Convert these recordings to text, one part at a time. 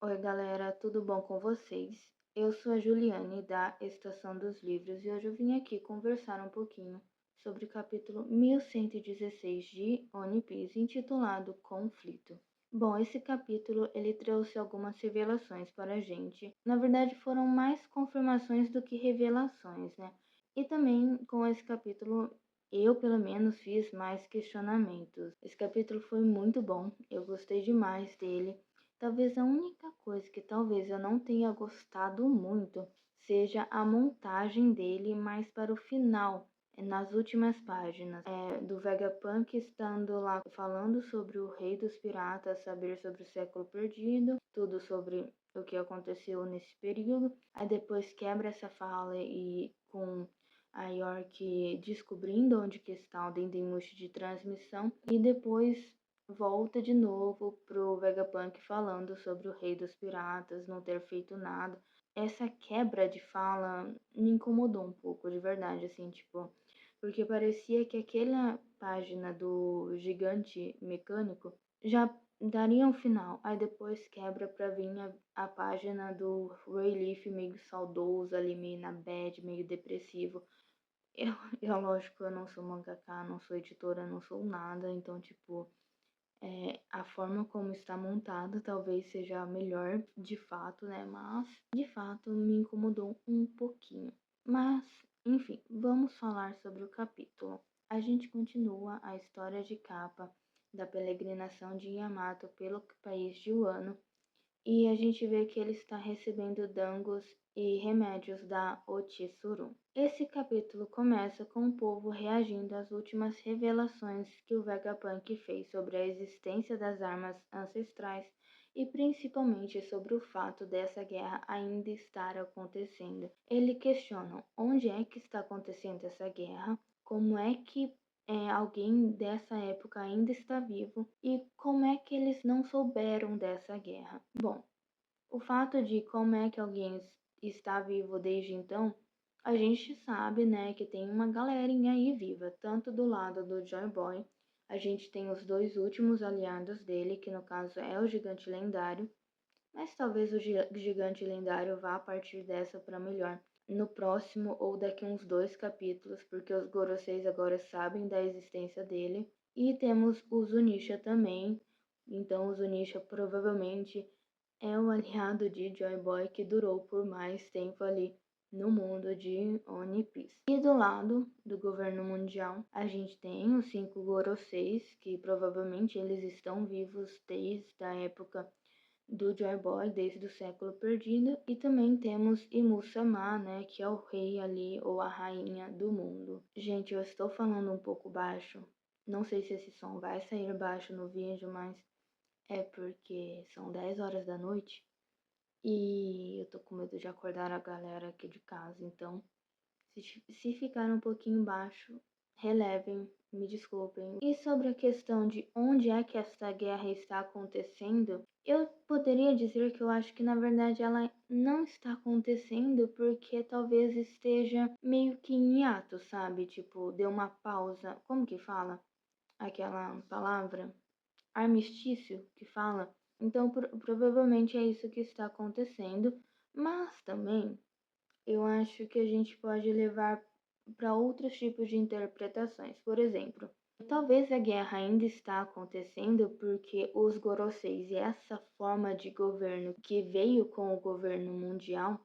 Oi, galera, tudo bom com vocês? Eu sou a Juliane da Estação dos Livros e hoje eu vim aqui conversar um pouquinho sobre o capítulo 1116 de One Piece, intitulado Conflito. Bom, esse capítulo ele trouxe algumas revelações para a gente. Na verdade, foram mais confirmações do que revelações, né? E também com esse capítulo eu, pelo menos, fiz mais questionamentos. Esse capítulo foi muito bom, eu gostei demais dele. Talvez a única coisa que talvez eu não tenha gostado muito seja a montagem dele mais para o final, nas últimas páginas, do Vegapunk estando lá falando sobre o rei dos piratas, saber sobre o século perdido, tudo sobre o que aconteceu nesse período. Aí depois quebra essa fala e com a York descobrindo onde que está o Dendemushi de transmissão e depois volta de novo pro Vegapunk falando sobre o rei dos piratas não ter feito nada. Essa quebra de fala me incomodou um pouco, de verdade, assim, tipo, porque parecia que aquela página do gigante mecânico já daria um final, aí depois quebra pra vir a página do Rayleigh meio saudoso ali, meio na bad, meio depressivo. Eu, lógico, eu não sou mangaka, não sou editora, não sou nada, então, tipo, a forma como está montado talvez seja a melhor de fato, né? Mas de fato me incomodou um pouquinho. Mas, enfim, vamos falar sobre o capítulo. A gente continua a história de capa da peregrinação de Yamato pelo país de Wano e a gente vê que ele está recebendo dangos e remédios da Otsuru. Esse capítulo começa com o povo reagindo às últimas revelações que o Vegapunk fez sobre a existência das armas ancestrais e principalmente sobre o fato dessa guerra ainda estar acontecendo. Ele questiona onde é que está acontecendo essa guerra, como é que alguém dessa época ainda está vivo e como é que eles não souberam dessa guerra. Bom, o fato de como é que alguém está vivo desde então, a gente sabe, né, que tem uma galerinha aí viva, tanto do lado do Joy Boy, a gente tem os dois últimos aliados dele, que no caso é o Gigante Lendário, mas talvez o Gigante Lendário vá a partir dessa para melhor no próximo ou daqui uns 2 capítulos, porque os Goroseis agora sabem da existência dele. E temos o Zunisha também, então o Zunisha provavelmente é o aliado de Joy Boy que durou por mais tempo ali no mundo de One Piece. E do lado do governo mundial, a gente tem os 5 Goroseis, que provavelmente eles estão vivos desde a época do Joy Boy, desde o século perdido, e também temos Imu-sama, né, que é o rei ali, ou a rainha do mundo. Gente, eu estou falando um pouco baixo, não sei se esse som vai sair baixo no vídeo, mas é porque são 10 horas da noite e eu tô com medo de acordar a galera aqui de casa, então se ficar um pouquinho baixo, relevem, me desculpem. E sobre a questão de onde é que essa guerra está acontecendo, eu poderia dizer que eu acho que na verdade ela não está acontecendo porque talvez esteja meio que em hiato, sabe? Tipo, deu uma pausa. Como que fala aquela palavra? Armistício que fala. Então, provavelmente é isso que está acontecendo, mas também eu acho que a gente pode levar para outros tipos de interpretações. Por exemplo, talvez a guerra ainda está acontecendo porque os Goroseis e essa forma de governo que veio com o governo mundial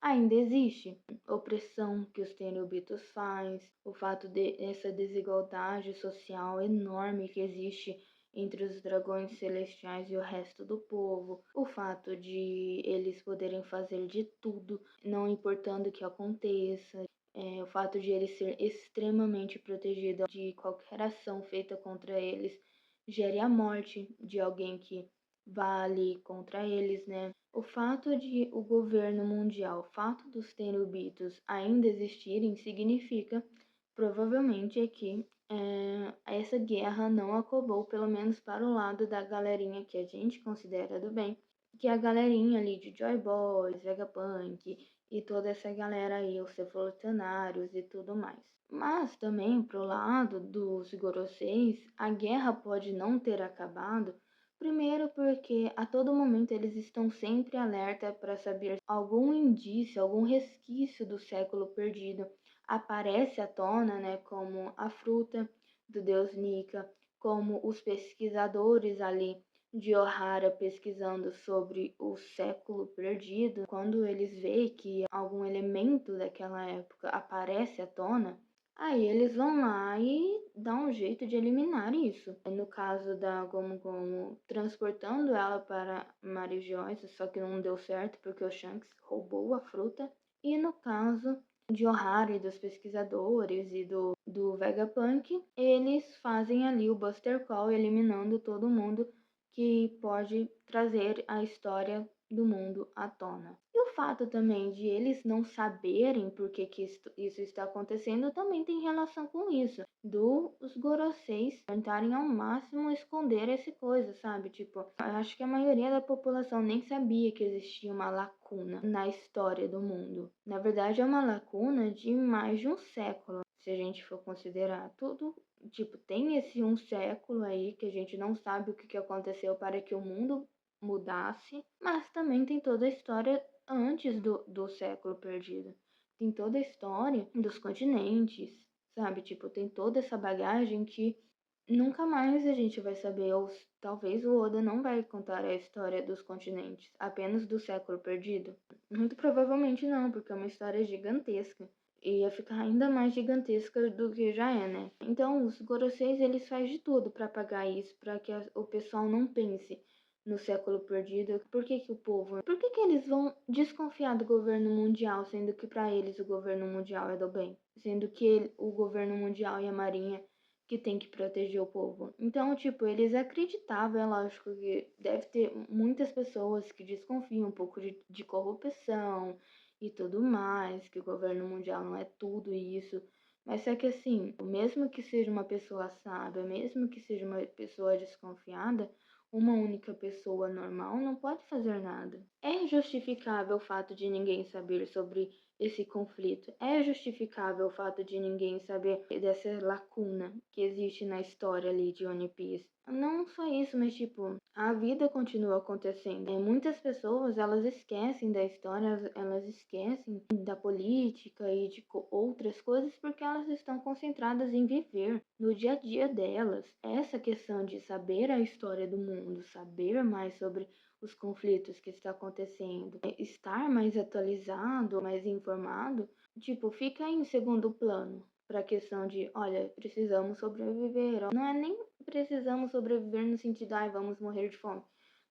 ainda existe. Opressão que os Tenryubitos faz, o fato de essa desigualdade social enorme que existe entre os dragões celestiais e o resto do povo, o fato de eles poderem fazer de tudo, não importando o que aconteça, o fato de eles ser extremamente protegidos de qualquer ação feita contra eles, gere a morte de alguém que vá ali contra eles, né? O fato de o governo mundial, o fato dos Tenryubitos ainda existirem, significa provavelmente é que essa guerra não acabou, pelo menos para o lado da galerinha que a gente considera do bem, que é a galerinha ali de Joy Boys, Vegapunk e toda essa galera aí, os Revolucionários e tudo mais. Mas também pro lado dos Goroseis, a guerra pode não ter acabado Primeiro porque a todo momento eles estão sempre alerta para saber algum indício, algum resquício do século perdido aparece à tona, né, como a fruta do deus Nika, como os pesquisadores ali de Ohara pesquisando sobre o século perdido, quando eles veem que algum elemento daquela época aparece à tona, aí eles vão lá e dão um jeito de eliminar isso. No caso da Gomu Gomu transportando ela para Mary Joyce, só que não deu certo porque o Shanks roubou a fruta. E no caso de O'Hara e dos pesquisadores e do Vegapunk, eles fazem ali o Buster Call, eliminando todo mundo que pode trazer a história do mundo à tona. E o fato também de eles não saberem por que isso está acontecendo também tem relação com isso. Dos Goroseis tentarem ao máximo esconder essa coisa, sabe? Tipo, eu acho que a maioria da população nem sabia que existia uma lacuna na história do mundo. Na verdade, é uma lacuna de mais de um século, se a gente for considerar tudo. Tipo, tem esse um século aí que a gente não sabe o que aconteceu para que o mundo mudasse, mas também tem toda a história antes do século perdido. Tem toda a história dos continentes, sabe? Tipo, tem toda essa bagagem que nunca mais a gente vai saber, ou talvez o Oda não vai contar a história dos continentes, apenas do século perdido. Muito provavelmente não, porque é uma história gigantesca. E ia ficar ainda mais gigantesca do que já é, né? Então, os Goroseis, eles fazem de tudo para apagar isso, para que o pessoal não pense no século perdido. Por que que o povo... Por que que eles vão desconfiar do governo mundial, sendo que para eles o governo mundial é do bem? Sendo que o governo mundial e a marinha que tem que proteger o povo. Então, tipo, eles acreditavam, é lógico que deve ter muitas pessoas que desconfiam um pouco de corrupção e tudo mais, que o governo mundial não é tudo isso. Mas é que assim, mesmo que seja uma pessoa sábia, mesmo que seja uma pessoa desconfiada, uma única pessoa normal não pode fazer nada. É justificável o fato de ninguém saber sobre esse conflito. É justificável o fato de ninguém saber dessa lacuna que existe na história ali de One Piece. Não só isso, mas tipo, a vida continua acontecendo. Muitas pessoas, elas esquecem da história, elas esquecem da política e de outras coisas porque elas estão concentradas em viver no dia a dia delas. Essa questão de saber a história do mundo, saber mais sobre os conflitos que está acontecendo, estar mais atualizado, mais informado, tipo, fica em segundo plano para a questão de, olha, precisamos sobreviver. Não é nem precisamos sobreviver no sentido, ai, vamos morrer de fome.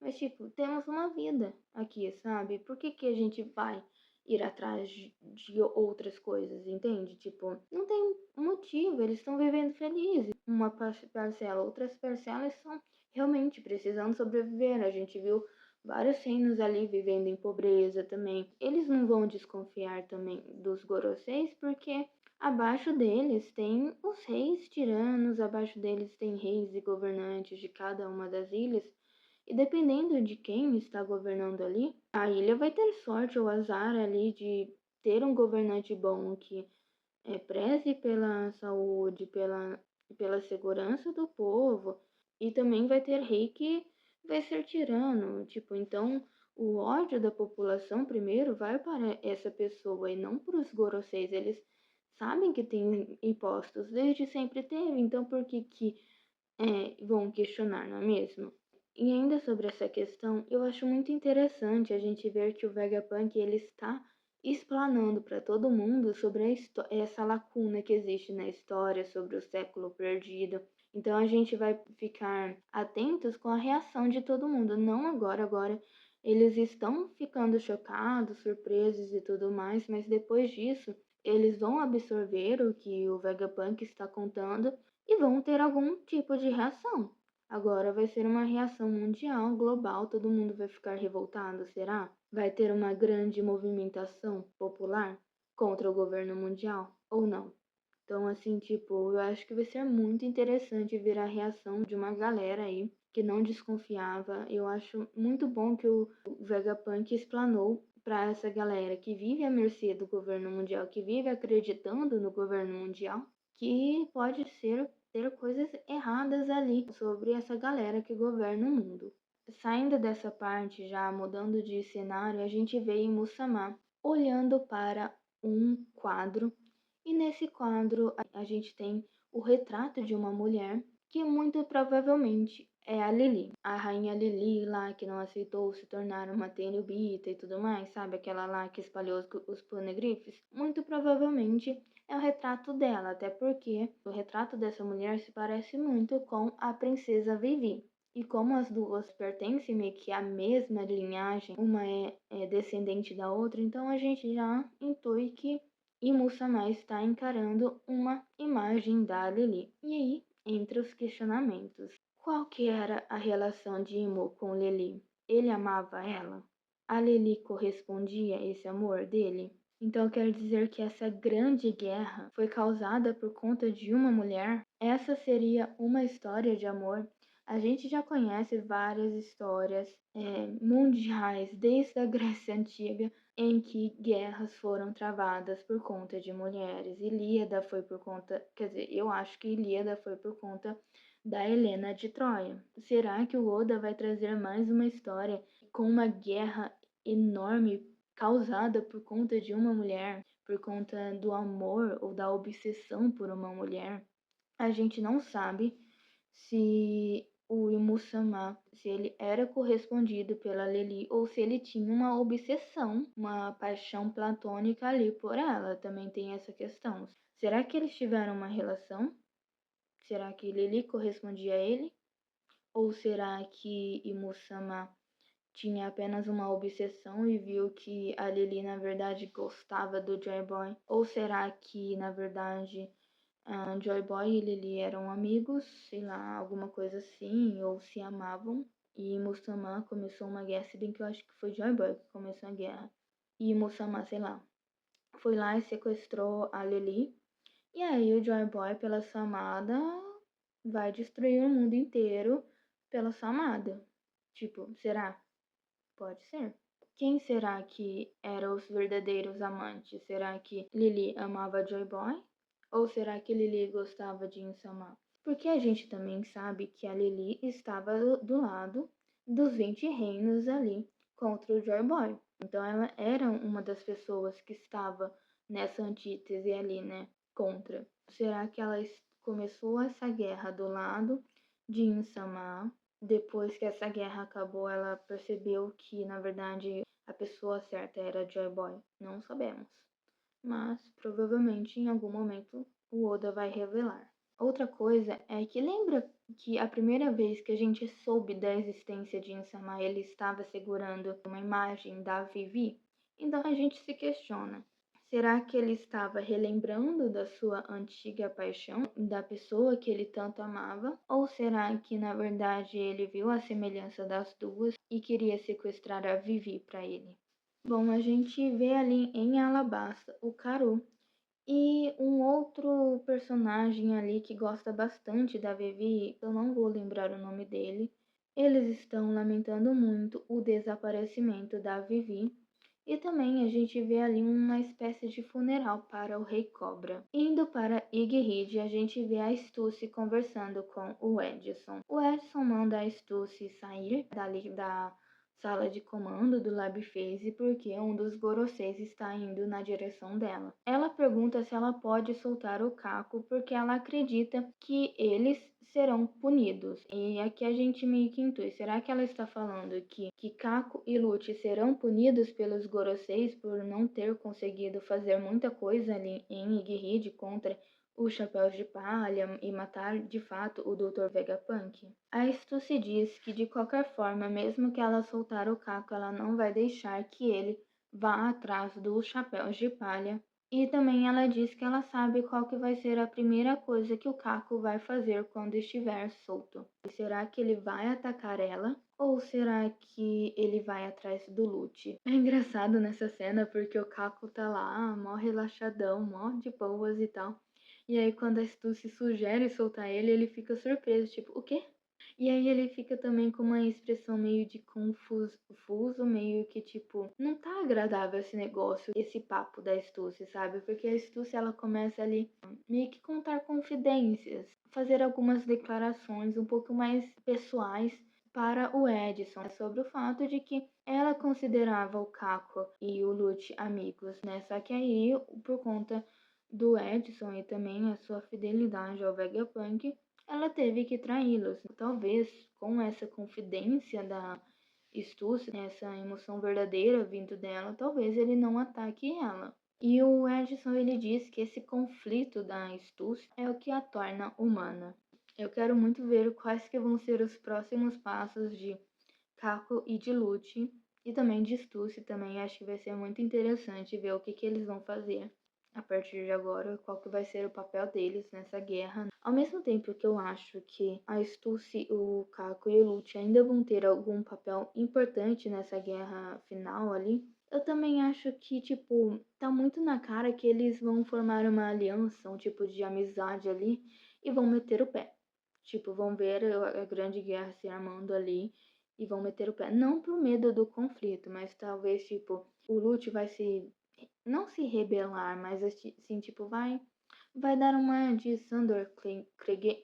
Mas, tipo, temos uma vida aqui, sabe? Por que que a gente vai ir atrás de outras coisas, entende? Tipo, não tem motivo, eles estão vivendo felizes. Uma parcela, outras parcelas estão realmente precisando sobreviver. A gente viu vários reinos ali vivendo em pobreza também. Eles não vão desconfiar também dos Goroseis porque abaixo deles tem os reis tiranos, abaixo deles tem reis e governantes de cada uma das ilhas. E dependendo de quem está governando ali, a ilha vai ter sorte ou azar ali de ter um governante bom que preze pela saúde, pela segurança do povo, e também vai ter rei que vai ser tirano, tipo, então o ódio da população primeiro vai para essa pessoa e não para os Goroseis. Eles sabem que tem impostos, desde sempre teve, então por que que vão questionar, não é mesmo? E ainda sobre essa questão, eu acho muito interessante a gente ver que o Vegapunk ele está explanando para todo mundo sobre essa lacuna que existe na história, sobre o século perdido. Então a gente vai ficar atentos com a reação de todo mundo, não agora eles estão ficando chocados, surpresos e tudo mais, mas depois disso eles vão absorver o que o Vegapunk está contando e vão ter algum tipo de reação. Agora vai ser uma reação mundial, global, todo mundo vai ficar revoltado, será? Vai ter uma grande movimentação popular contra o governo mundial ou não? Então, assim, tipo, eu acho que vai ser muito interessante ver a reação de uma galera aí que não desconfiava. Eu acho muito bom que o Vegapunk explanou para essa galera que vive à mercê do governo mundial, que vive acreditando no governo mundial, que pode ser ter coisas erradas ali sobre essa galera que governa o mundo. Saindo dessa parte, já mudando de cenário, a gente vê em Moussama olhando para um quadro, e nesse quadro a gente tem o retrato de uma mulher que muito provavelmente é a Lili, a rainha Lili lá que não aceitou se tornar uma tenubita e tudo mais, sabe? Aquela lá que espalhou os panegrifes. Muito provavelmente é o retrato dela, até porque o retrato dessa mulher se parece muito com a princesa Vivi. E como as duas pertencem meio que à mesma linhagem, uma é descendente da outra, então a gente já intui que Imusama está encarando uma imagem da Lili. E aí, entre os questionamentos, qual que era a relação de Imu com Lili? Ele amava ela? A Lili correspondia a esse amor dele? Então quer dizer que essa grande guerra foi causada por conta de uma mulher? Essa seria uma história de amor? A gente já conhece várias histórias mundiais desde a Grécia Antiga em que guerras foram travadas por conta de mulheres. Ilíada foi por conta, quer dizer, eu acho que Ilíada foi por conta da Helena de Troia. Será que o Oda vai trazer mais uma história com uma guerra enorme causada por conta de uma mulher, por conta do amor ou da obsessão por uma mulher? A gente não sabe se o Imusama, se ele era correspondido pela Lili ou se ele tinha uma obsessão, uma paixão platônica ali por ela. Também tem essa questão. Será que eles tiveram uma relação? Será que Lili correspondia a ele? Ou será que Imusama tinha apenas uma obsessão e viu que a Lili na verdade gostava do Joy Boy? Ou será que na verdade Joy Boy e Lily eram amigos, sei lá, alguma coisa assim, ou se amavam? E Musama começou uma guerra, se bem que eu acho que foi Joy Boy que começou a guerra. E Musama, sei lá, foi lá e sequestrou a Lily. E aí o Joy Boy, pela sua amada, vai destruir o mundo inteiro pela sua amada. Tipo, será? Pode ser. Quem será que eram os verdadeiros amantes? Será que Lily amava Joy Boy? Ou será que Lily gostava de Insama? Porque a gente também sabe que a Lily estava do lado dos 20 reinos ali contra o Joy Boy. Então ela era uma das pessoas que estava nessa antítese ali, né? Contra. Será que ela começou essa guerra do lado de Insama? Depois que essa guerra acabou, ela percebeu que, na verdade, a pessoa certa era Joy Boy. Não sabemos. Mas, provavelmente, em algum momento, o Oda vai revelar. Outra coisa é que lembra que a primeira vez que a gente soube da existência de Insama, ele estava segurando uma imagem da Vivi? Então a gente se questiona. Será que ele estava relembrando da sua antiga paixão, da pessoa que ele tanto amava? Ou será que, na verdade, ele viu a semelhança das duas e queria sequestrar a Vivi para ele? Bom, a gente vê ali em Alabasta o Karu e um outro personagem ali que gosta bastante da Vivi, eu não vou lembrar o nome dele. Eles estão lamentando muito o desaparecimento da Vivi. E também a gente vê ali uma espécie de funeral para o Rei Cobra. Indo para Igrid, a gente vê a Stussy conversando com o Edson. O Edson manda a Stussy sair dali da sala de comando do Lab Phase porque um dos Goroseis está indo na direção dela. Ela pergunta se ela pode soltar o Caco porque ela acredita que eles serão punidos. E aqui a gente meio que intui. Será que ela está falando que Caco e Lute serão punidos pelos Goroseis por não ter conseguido fazer muita coisa ali em Igrid contra os Chapéus de Palha e matar de fato o Dr. Vegapunk? A Stussy diz que de qualquer forma, mesmo que ela soltar o Caco, ela não vai deixar que ele vá atrás dos Chapéus de Palha. E também ela diz que ela sabe qual que vai ser a primeira coisa que o Caco vai fazer quando estiver solto. Será que ele vai atacar ela? Ou será que ele vai atrás do Lute? É engraçado nessa cena porque o Caco tá lá, mó relaxadão, mó de boas e tal. E aí quando a Stussy sugere soltar ele, ele fica surpreso, tipo, o quê? E aí ele fica também com uma expressão meio de confuso, meio que tipo, não tá agradável esse negócio, esse papo da Stussy, sabe? Porque a Stussy ela começa ali meio que contar confidências, fazer algumas declarações um pouco mais pessoais para o Edison sobre o fato de que ela considerava o Caco e o Lute amigos, né? Só que aí, por conta do Edison e também a sua fidelidade ao Vegapunk, ela teve que traí-los. Talvez com essa confidência da Stussy, essa emoção verdadeira vindo dela, talvez ele não ataque ela. E o Edison ele diz que esse conflito da Stussy é o que a torna humana. Eu quero muito ver quais que vão ser os próximos passos de Caco e de Lute e também de Stussy também. Acho que vai ser muito interessante ver o que eles vão fazer a partir de agora, qual que vai ser o papel deles nessa guerra. Ao mesmo tempo que eu acho que a Stussy, o Caco e o Lute ainda vão ter algum papel importante nessa guerra final ali, eu também acho que, tipo, tá muito na cara que eles vão formar uma aliança, um tipo de amizade ali e vão meter o pé. Tipo, vão ver a grande guerra se armando ali e vão meter o pé. Não por medo do conflito, mas talvez, tipo, o Lute vai se não se rebelar, mas assim, tipo, vai dar uma de Sandor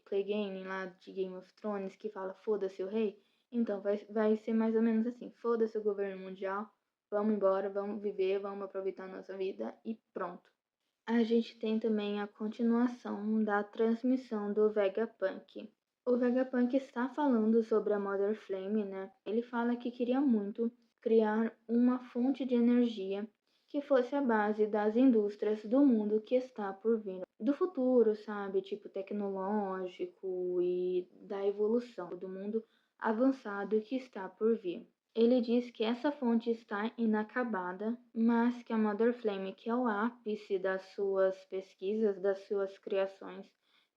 Clegane lá de Game of Thrones que fala foda-se o rei. Então vai ser mais ou menos assim, foda-se o governo mundial, vamos embora, vamos viver, vamos aproveitar a nossa vida e pronto. A gente tem também a continuação da transmissão do Vegapunk. O Vegapunk está falando sobre a Mother Flame, né? Ele fala que queria muito criar uma fonte de energia que fosse a base das indústrias do mundo que está por vir. Do futuro, sabe? Tipo tecnológico e da evolução do mundo avançado que está por vir. Ele diz que essa fonte está inacabada, mas que a Mother Flame, que é o ápice das suas pesquisas, das suas criações,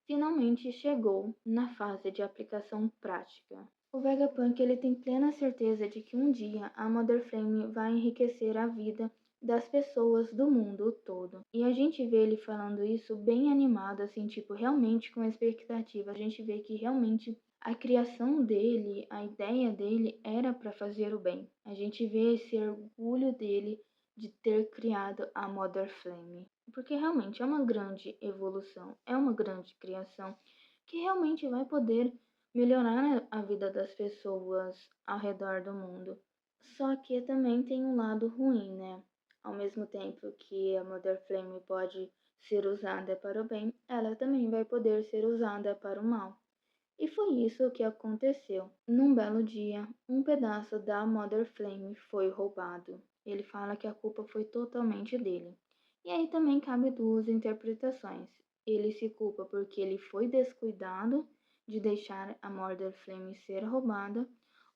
finalmente chegou na fase de aplicação prática. O Vegapunk ele tem plena certeza de que um dia a Mother Flame vai enriquecer a vida das pessoas do mundo todo. E a gente vê ele falando isso bem animado, assim, tipo, realmente com expectativa. A gente vê que realmente a criação dele, a ideia dele era para fazer o bem. A gente vê esse orgulho dele de ter criado a Mother Flame. Porque realmente é uma grande evolução, é uma grande criação que realmente vai poder melhorar a vida das pessoas ao redor do mundo. Só que também tem um lado ruim, né? Ao mesmo tempo que a Mother Flame pode ser usada para o bem, ela também vai poder ser usada para o mal. E foi isso que aconteceu. Num belo dia, um pedaço da Mother Flame foi roubado. Ele fala que a culpa foi totalmente dele. E aí também cabe duas interpretações. Ele se culpa porque ele foi descuidado de deixar a Mother Flame ser roubada,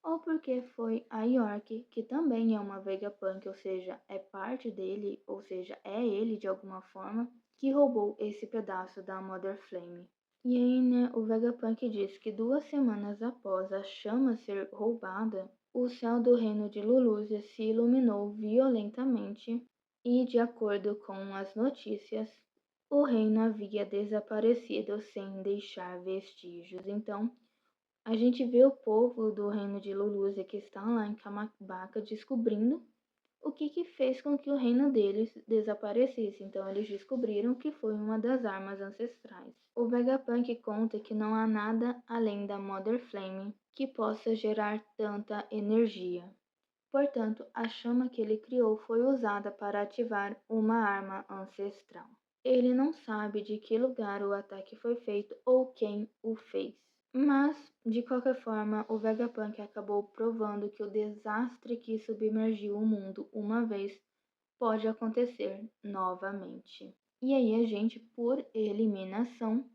ou porque foi a York, que também é uma Vegapunk, ou seja, é parte dele, ou seja, é ele de alguma forma, que roubou esse pedaço da Mother Flame. E aí, né, o Vegapunk diz que 2 semanas após a chama ser roubada, o céu do reino de Lulúzia se iluminou violentamente e, de acordo com as notícias, o reino havia desaparecido sem deixar vestígios. Então, a gente vê o povo do reino de Lulúzia que está lá em Kamabaca descobrindo o que fez com que o reino deles desaparecesse. Então eles descobriram que foi uma das armas ancestrais. O Vegapunk conta que não há nada além da Mother Flame que possa gerar tanta energia. Portanto, a chama que ele criou foi usada para ativar uma arma ancestral. Ele não sabe de que lugar o ataque foi feito ou quem o fez. Mas, de qualquer forma, o Vegapunk acabou provando que o desastre que submergiu o mundo uma vez pode acontecer novamente. E aí a gente, por eliminação,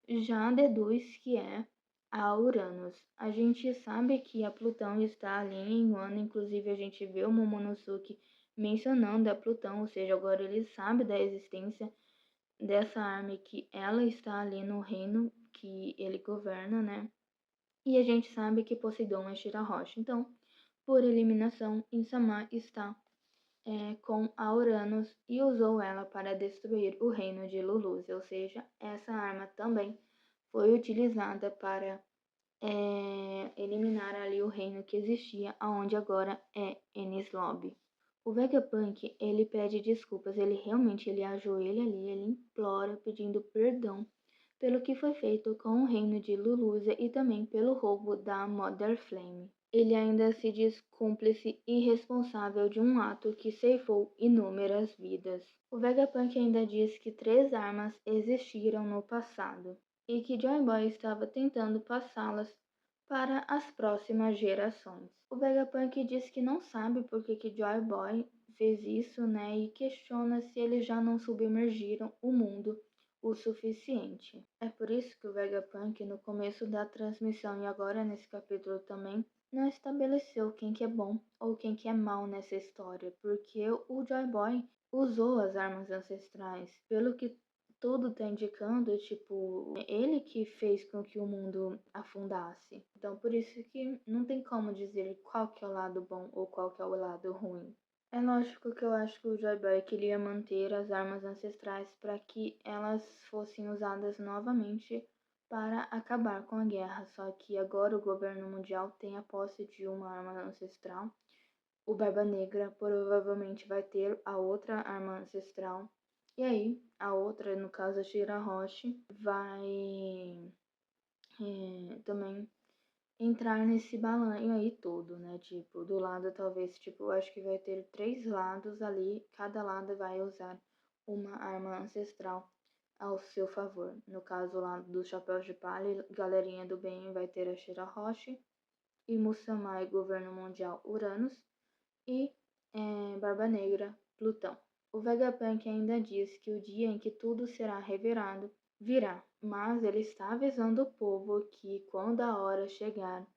já deduz que é a Uranus. A gente sabe que a Plutão está ali em Wano, inclusive a gente vê o Momonosuke mencionando a Plutão, ou seja, agora ele sabe da existência dessa arma que ela está ali no reino que ele governa, né? E a gente sabe que Poseidon é Shirahoshi. Então, por eliminação, Insama está com a Uranus e usou ela para destruir o reino de Lulúzia, ou seja, essa arma também foi utilizada para eliminar ali o reino que existia, aonde agora é Enies Lobby. O Vegapunk, ele pede desculpas, ele realmente ele ajoelha ali, ele implora pedindo perdão pelo que foi feito com o reino de Lulusia e também pelo roubo da Mother Flame. Ele ainda se diz cúmplice e responsável de um ato que ceifou inúmeras vidas. O Vegapunk ainda diz que 3 armas existiram no passado e que Joy Boy estava tentando passá-las para as próximas gerações. O Vegapunk diz que não sabe por que Joy Boy fez isso, né, e questiona se eles já não submergiram o mundo o suficiente. É por isso que o Vegapunk, no começo da transmissão e agora nesse capítulo também, não estabeleceu quem que é bom ou quem que é mal nessa história, porque o Joy Boy usou as armas ancestrais, pelo que tudo tá indicando, tipo, ele que fez com que o mundo afundasse. Então, por isso que não tem como dizer qual que é o lado bom ou qual que é o lado ruim. É lógico que eu acho que o Joy Boy queria manter as armas ancestrais para que elas fossem usadas novamente para acabar com a guerra, só que agora o governo mundial tem a posse de uma arma ancestral. O Barba Negra provavelmente vai ter a outra arma ancestral. E aí, a outra, no caso a Shirahoshi, vai também entrar nesse balanço aí todo, né? Tipo, do lado talvez, tipo, eu acho que vai ter 3 lados ali, cada lado vai usar uma arma ancestral ao seu favor. No caso, o lado dos chapéus de palha, galerinha do bem vai ter a Shirahoshi, e Musamai, governo mundial Uranus, e Barba Negra, Plutão. O Vegapunk ainda diz que o dia em que tudo será revelado virá, mas ele está avisando o povo que quando a hora chegar,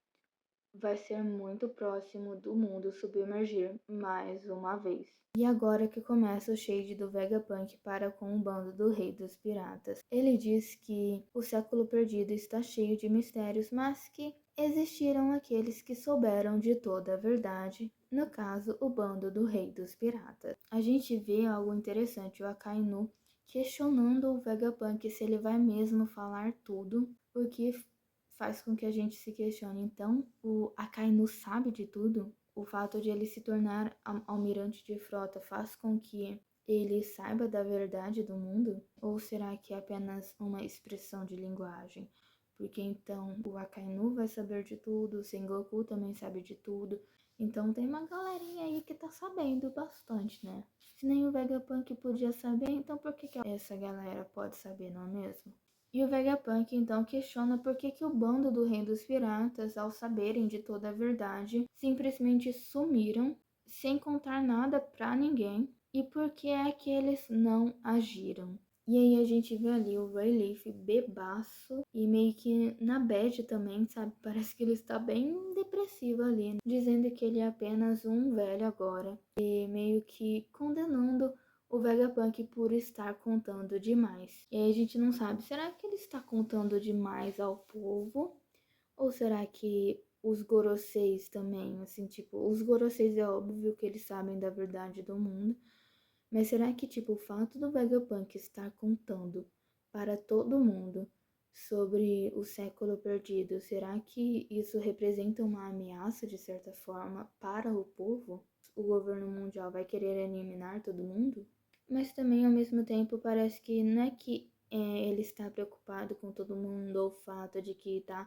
vai ser muito próximo do mundo submergir mais uma vez. E agora que começa o shade do Vegapunk para com o bando do Rei dos Piratas. Ele diz que o século perdido está cheio de mistérios, mas que existiram aqueles que souberam de toda a verdade, no caso, o bando do Rei dos Piratas. A gente vê algo interessante, o Akainu questionando o Vegapunk se ele vai mesmo falar tudo, porque faz com que a gente se questione. Então, o Akainu sabe de tudo? O fato de ele se tornar almirante de frota faz com que ele saiba da verdade do mundo? Ou será que é apenas uma expressão de linguagem? Porque então o Akainu vai saber de tudo, o Sengoku também sabe de tudo. Então tem uma galerinha aí que tá sabendo bastante, né? Se nem o Vegapunk podia saber, então por que essa galera pode saber, não é mesmo? E o Vegapunk então questiona por que o bando do Rei dos Piratas, ao saberem de toda a verdade, simplesmente sumiram, sem contar nada pra ninguém, e por que é que eles não agiram. E aí a gente vê ali o Rayleigh bebaço e meio que na bad também, sabe? Parece que ele está bem depressivo ali, né? Dizendo que ele é apenas um velho agora e meio que condenando o Vegapunk por estar contando demais. E aí a gente não sabe, será que ele está contando demais ao povo? Ou será que os Goroseis também, assim, tipo, os Goroseis é óbvio que eles sabem da verdade do mundo, mas será que, tipo, o fato do Vegapunk estar contando para todo mundo sobre o século perdido, será que isso representa uma ameaça, de certa forma, para o povo? O governo mundial vai querer eliminar todo mundo? Mas também, ao mesmo tempo, parece que não é que ele está preocupado com todo mundo ou o fato de que está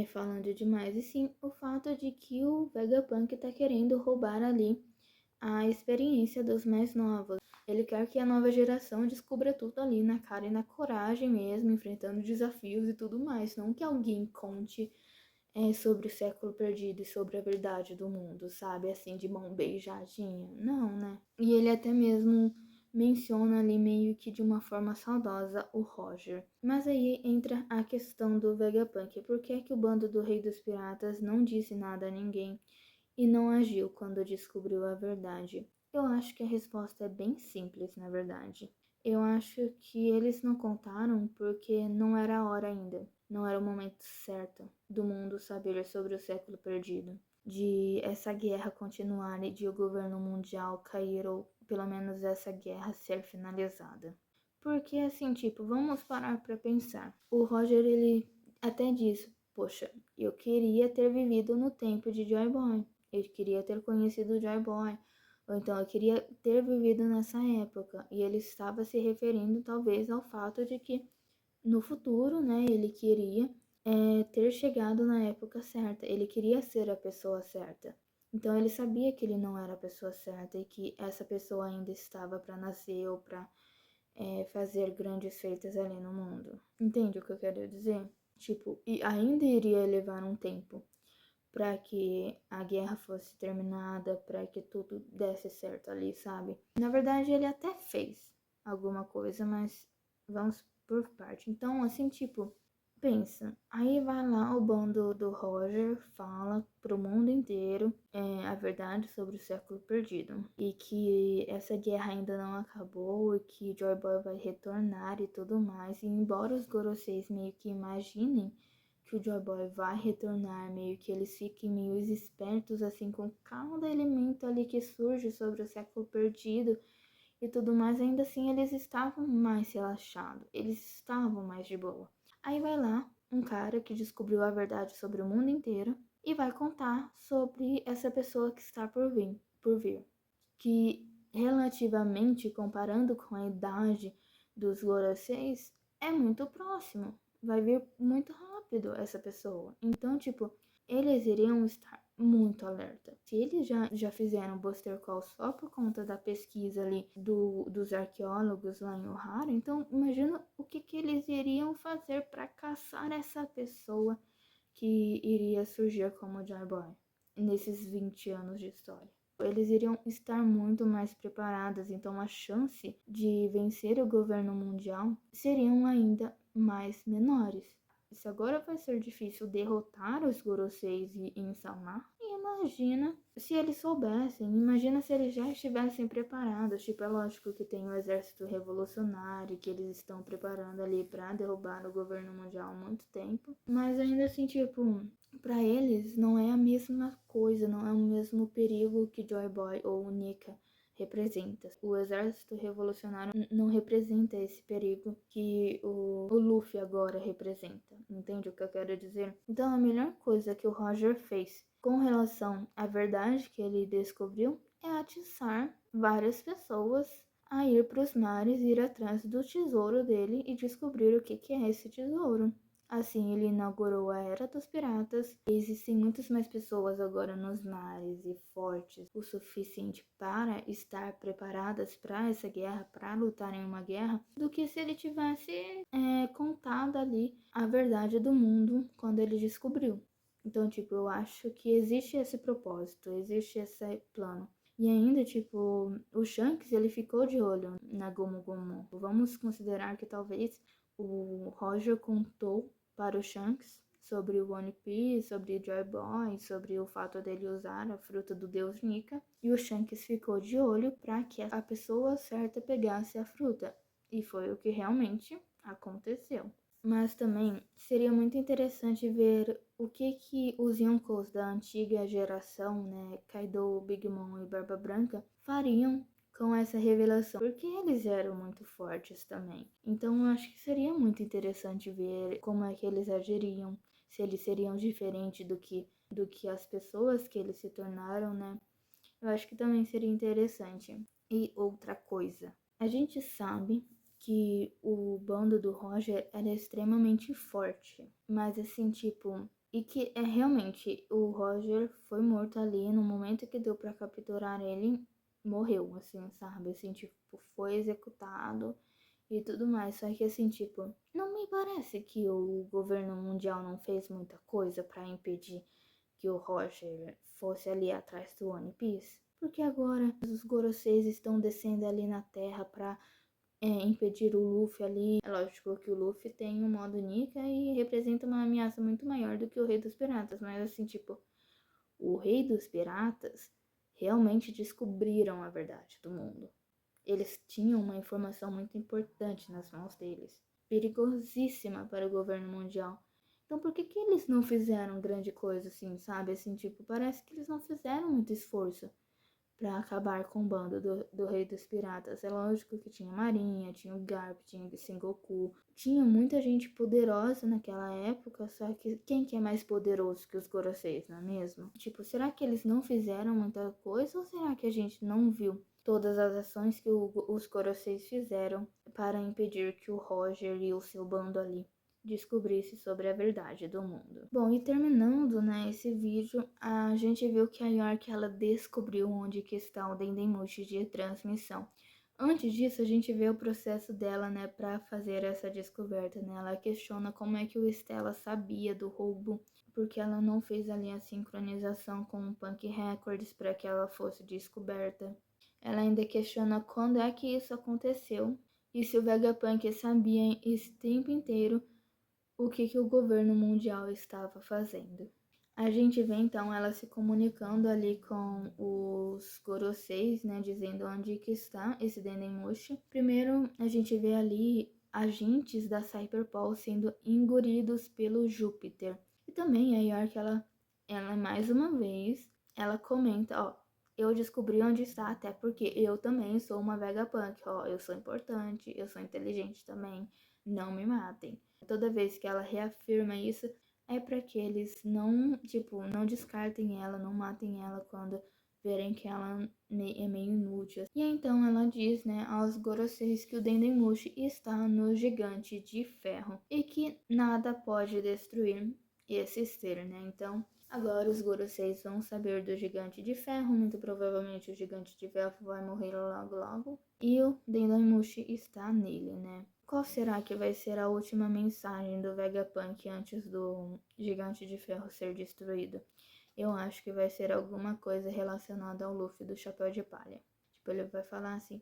falando demais, e sim o fato de que o Vegapunk está querendo roubar ali a experiência dos mais novos. Ele quer que a nova geração descubra tudo ali na cara e na coragem mesmo, enfrentando desafios e tudo mais. Não que alguém conte sobre o século perdido e sobre a verdade do mundo, sabe? Assim, de mão beijadinha. Não, né? E ele até mesmo menciona ali meio que de uma forma saudosa o Roger. Mas aí entra a questão do Vegapunk. Por que é que o bando do Rei dos Piratas não disse nada a ninguém e não agiu quando descobriu a verdade? Eu acho que a resposta é bem simples, na verdade. Eu acho que eles não contaram porque não era a hora ainda. Não era o momento certo do mundo saber sobre o século perdido. De essa guerra continuar e de o governo mundial cair, ou pelo menos essa guerra ser finalizada. Porque assim, tipo, vamos parar pra pensar. O Roger, ele até diz, poxa, eu queria ter vivido no tempo de Joy Boy. Eu queria ter conhecido Joy Boy. Ou então eu queria ter vivido nessa época. E ele estava se referindo talvez ao fato de que no futuro, né, ele queria ter chegado na época certa, ele queria ser a pessoa certa. Então ele sabia que ele não era a pessoa certa e que essa pessoa ainda estava para nascer ou para fazer grandes feitos ali no mundo. Entende o que eu quero dizer? Tipo, e ainda iria levar um tempo para que a guerra fosse terminada, para que tudo desse certo ali, sabe? Na verdade, ele até fez alguma coisa, mas vamos por parte. Então, assim, tipo, pensa, aí vai lá o bando do Roger, fala pro mundo inteiro a verdade sobre o século perdido. E que essa guerra ainda não acabou e que Joy Boy vai retornar e tudo mais. E embora os Goroseis meio que imaginem que o Joy Boy vai retornar, meio que eles fiquem meio espertos assim com cada elemento ali que surge sobre o século perdido e tudo mais, ainda assim eles estavam mais relaxados, eles estavam mais de boa. Aí vai lá um cara que descobriu a verdade sobre o mundo inteiro e vai contar sobre essa pessoa que está por vir, que relativamente comparando com a idade dos Goroseis é muito próximo, vai vir muito rápido essa pessoa. Então, tipo, eles iriam estar muito alerta. Se eles já fizeram Buster Call só por conta da pesquisa ali dos arqueólogos lá em Ohara, então imagina o que eles iriam fazer para caçar essa pessoa que iria surgir como Joy Boy nesses 20 anos de história. Eles iriam estar muito mais preparados, então a chance de vencer o governo mundial seriam ainda mais menores. Se agora vai ser difícil derrotar os Goroseis e Insamar, imagina se eles soubessem, imagina se eles já estivessem preparados. Tipo, é lógico que tem o exército revolucionário, que eles estão preparando ali para derrubar o governo mundial há muito tempo. Mas ainda assim, tipo, para eles não é a mesma coisa, não é o mesmo perigo que Joy Boy ou Nika representa. O exército revolucionário não representa esse perigo que o Luffy agora representa. Entende o que eu quero dizer? Então a melhor coisa que o Roger fez com relação à verdade que ele descobriu é atiçar várias pessoas a ir para os mares, ir atrás do tesouro dele e descobrir o que é esse tesouro. Assim, ele inaugurou a Era dos Piratas. Existem muitas mais pessoas agora nos mares e fortes o suficiente para estar preparadas para essa guerra, para lutar em uma guerra, do que se ele tivesse contado ali a verdade do mundo quando ele descobriu. Então, tipo, eu acho que existe esse propósito, existe esse plano. E ainda, tipo, o Shanks, ele ficou de olho na Gomu Gomu. Vamos considerar que talvez o Roger contou para o Shanks sobre o One Piece, sobre Joy Boy, sobre o fato dele usar a fruta do deus Nika. E o Shanks ficou de olho para que a pessoa certa pegasse a fruta. E foi o que realmente aconteceu. Mas também seria muito interessante ver o que os Yonkos da antiga geração, né, Kaido, Big Mom e Barba Branca, fariam com essa revelação, porque eles eram muito fortes também. Então eu acho que seria muito interessante ver como é que eles agiriam, se eles seriam diferentes do que as pessoas que eles se tornaram, né? Eu acho que também seria interessante. E outra coisa, a gente sabe que o bando do Roger era extremamente forte, mas assim, tipo, e que é realmente o Roger foi morto ali no momento que deu para capturar ele, morreu, assim, sabe? Assim, tipo, foi executado e tudo mais. Só que assim, tipo, não me parece que o governo mundial não fez muita coisa para impedir que o Roger fosse ali atrás do One Piece. Porque agora os Goroseis estão descendo ali na Terra para impedir o Luffy ali. É lógico que o Luffy tem um modo Nika e representa uma ameaça muito maior do que o Rei dos Piratas. Mas assim, tipo, o Rei dos Piratas realmente descobriram a verdade do mundo. Eles tinham uma informação muito importante nas mãos deles, perigosíssima para o governo mundial. Então por que eles não fizeram grande coisa assim, sabe? Assim, tipo, parece que eles não fizeram muito esforço para acabar com o bando do Rei dos Piratas. É lógico que tinha Marinha, tinha o Garp, tinha o Sengoku, tinha muita gente poderosa naquela época, só que quem que é mais poderoso que os Goroseis, não é mesmo? Tipo, será que eles não fizeram muita coisa ou será que a gente não viu todas as ações que os Goroseis fizeram para impedir que o Roger e o seu bando ali descobrisse sobre a verdade do mundo. Bom, e terminando, né, esse vídeo, a gente viu que a York, ela descobriu onde que está o Dendemushi de transmissão. Antes disso, a gente vê o processo dela, né, para fazer essa descoberta, né? Ela questiona como é que o Stella sabia do roubo, porque ela não fez ali a sincronização com o Punk Records para que ela fosse descoberta. Ela ainda questiona quando é que isso aconteceu e se o Vegapunk sabia esse tempo inteiro o que o governo mundial estava fazendo. A gente vê então ela se comunicando ali com os Goroseis, né, dizendo onde que está esse Dendemushi. Primeiro a gente vê ali agentes da Cyberpol sendo engolidos pelo Júpiter. E também a York, ela mais uma vez, ela comenta, ó, eu descobri onde está, até porque eu também sou uma Vegapunk, ó, eu sou importante, eu sou inteligente também, não me matem. Toda vez que ela reafirma isso, é para que eles não, não descartem ela, não matem ela quando verem que ela é meio inútil. E então ela diz, né, aos Goroseis que o Dendemushi está no Gigante de Ferro e que nada pode destruir esse ser, né? Então, agora os Goroseis vão saber do Gigante de Ferro, muito provavelmente o Gigante de Ferro vai morrer logo logo, e o Dendemushi está nele, né? Qual será que vai ser a última mensagem do Vegapunk antes do Gigante de Ferro ser destruído? Eu acho que vai ser alguma coisa relacionada ao Luffy do Chapéu de Palha. Tipo, ele vai falar assim,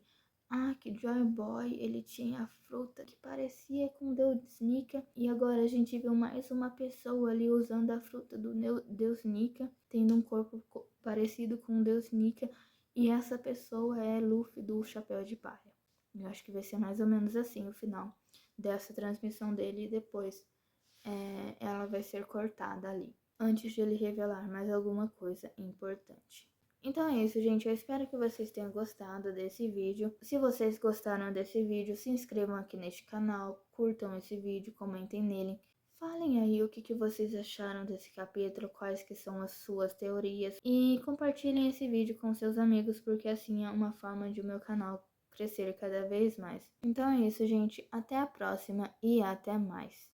que Joy Boy, ele tinha a fruta que parecia com Deus Nika, e agora a gente viu mais uma pessoa ali usando a fruta do Deus Nika, tendo um corpo parecido com Deus Nika, e essa pessoa é Luffy do Chapéu de Palha. Eu acho que vai ser mais ou menos assim o final dessa transmissão dele e depois ela vai ser cortada ali, antes de ele revelar mais alguma coisa importante. Então é isso, gente. Eu espero que vocês tenham gostado desse vídeo. Se vocês gostaram desse vídeo, se inscrevam aqui neste canal, curtam esse vídeo, comentem nele. Falem aí o que vocês acharam desse capítulo, quais que são as suas teorias. E compartilhem esse vídeo com seus amigos, porque assim é uma forma de o meu canal crescer cada vez mais. Então é isso, gente. Até a próxima e até mais.